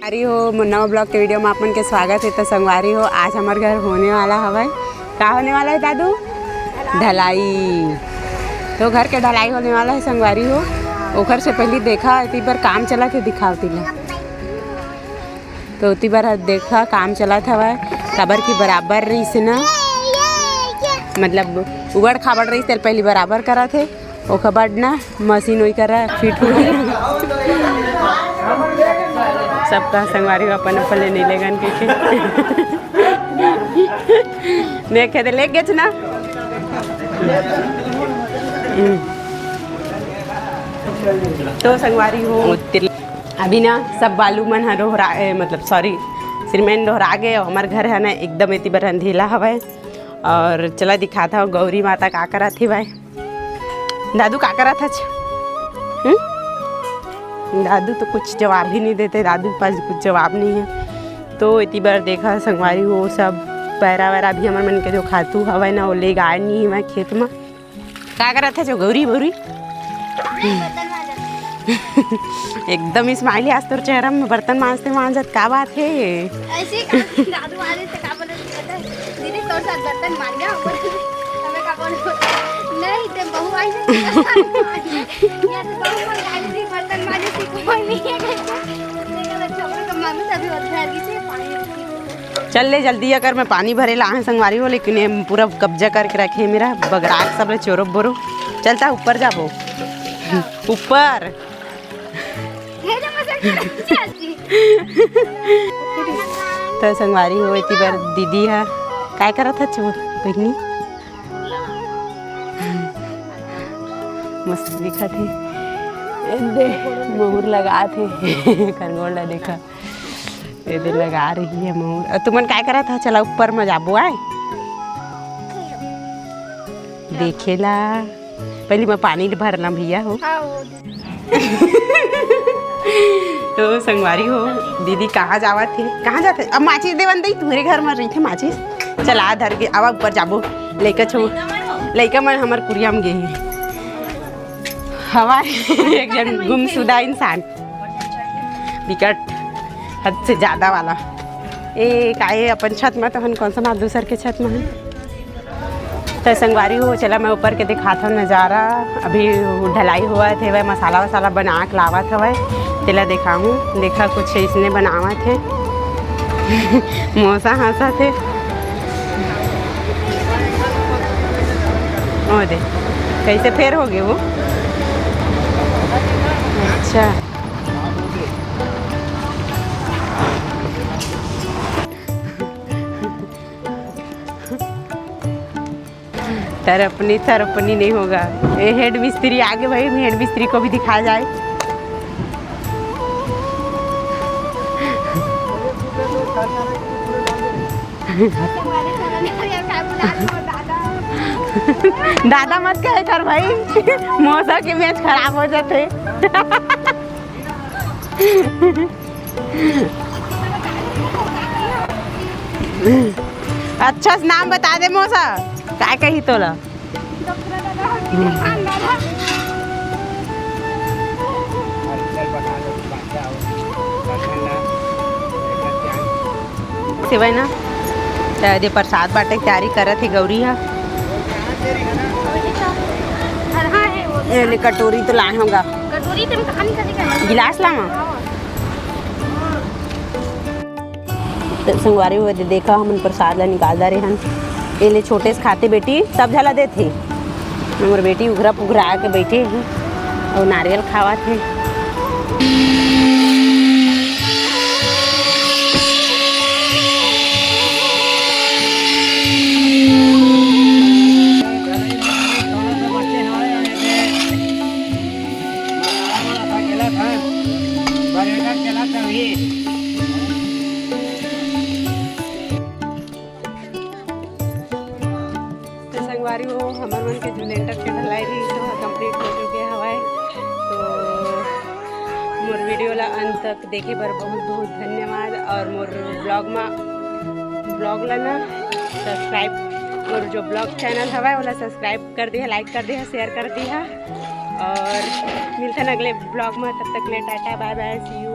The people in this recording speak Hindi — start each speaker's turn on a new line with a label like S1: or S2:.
S1: संगवारी हो नवा ब्लॉग के वीडियो में अपन के स्वागत है। तो संगवारी हो आज हमारे घर होने वाला हवा का होने वाला है दादू ढलाई। तो घर के ढलाई होने वाला है संगवारी हो। ओखर से पहले देखा इतनी बार काम चला थे दिखावती ला। तो उतनी बार देखा काम चला था वह काबर की बराबर रही से ना मतलब उबड़ खाबड़ रही से पहले बराबर करा थे ओखर बाद ना मशीन वही करा फिट हुई सबका संगवारी हो अपन अपन ले नीले गन के देखे तो ले गए ना। तो संगवारी हो अभी ना सब बालू मन रोहरा मतलब सॉरी सीमेंट दोहरा गए। हमारे घर है ना एकदम इतनी बार अंधेला हवा और चला दिखाता हूँ गौरी माता का करा थी भाई दादू का करा था। दादू तो कुछ जवाब ही नहीं देते, दादू के पास कुछ जवाब नहीं है। तो इतनी बार देखा संगवारी हो सब पैरा वैरा भी हमारे मन के जो खातू हवा ना वो ले गाय नहीं है मैं खेत में का करा था जो गौरी बोरी एकदम स्माइली आज तोर चेहरा में बर्तन मांजते मांजत का बात है
S2: ऐसे दादू वाले से का बोले दीदी तोर साथ बर्तन मांज जा हमें का बोले नहीं ते बहू आई से या तो बहू को गाली दी बर्तन मांजे सीखो कोई नहीं है देखा अच्छा का मम्मी सभी उधर की से पानी
S1: चल ले जल्दी अगर मैं पानी भरे ला है संगवारी हो लेकिन ये पूरा कब्जा करके रखे मेरा बगराक सब ले चोरो बोरो चलता ऊपर जाबो ऊपर तो संगवारी हो इतनी बार दीदी है काय करा था चोर बहनी मस्त दिखा थे दे मोहर लगा थे खरगोला देखा दे लगा रही है मोहर। तुमन काय करा था चला ऊपर में जाबो आए देखेला पहले मैं पानी भरना भैया हो। तो संगवारी हो दीदी कहाँ जावा थे कहाँ जाते अब माचिस देवन दी तुम्हारे घर में रही थे माचिस चला धर के आवा ऊपर जाबो लेकर छो लैका मैं हमार कुरिया में गई हवा एक जन गुमशुदा इंसान विकट हद से ज़्यादा वाला ए काहे अपन छत में तो हम कौन सा दूसर के छत में है। तो संगवारी हो चला मैं ऊपर के दिखाता हूँ नज़ारा अभी ढलाई हुआ थे वह मसाला वसाला बना के लावा था वह तेला दिखाऊँ देखा कुछ इसने बनावा थे मौसा हंसा थे ओ दे कैसे फेर हो गए वो अच्छा तरपनी नहीं होगा ये हेड मिस्त्री आगे भाई हेड मिस्त्री को भी दिखाया जाए। दादा मत कहे कर भाई मौसा के मैच खराब हो जाते अच्छा नाम बता दे मौसा काय कही तोला सेवई ना दे प्रसाद बाटे की तैयारी करत है गौरी है ये कटोरी तो लाए होगा
S2: कटोरी तुम कहानी कर
S1: गिलास लामा संगवारी हुए देखा हम प्रसाद ला निकाल रहे हैं ये ले छोटे से खाते बेटी सब झला दे थे हमारे बेटी उघरा पुघरा के बैठे हैं और नारियल खावा थे। संगवारी हो हमारे मन के जो लेंटर के ढलाई रही तो कंप्लीट हो चुके हवाए। तो मोर वीडियो ला अंत तक देखे पर बहुत बहुत धन्यवाद और मोर ब्लॉग ला ना सब्सक्राइब और जो ब्लॉग चैनल हवा वाला सब्सक्राइब कर दिया लाइक कर दिया शेयर कर दिया और मिलते हैं अगले ब्लॉग में। तब तक ले tata bye bye see you.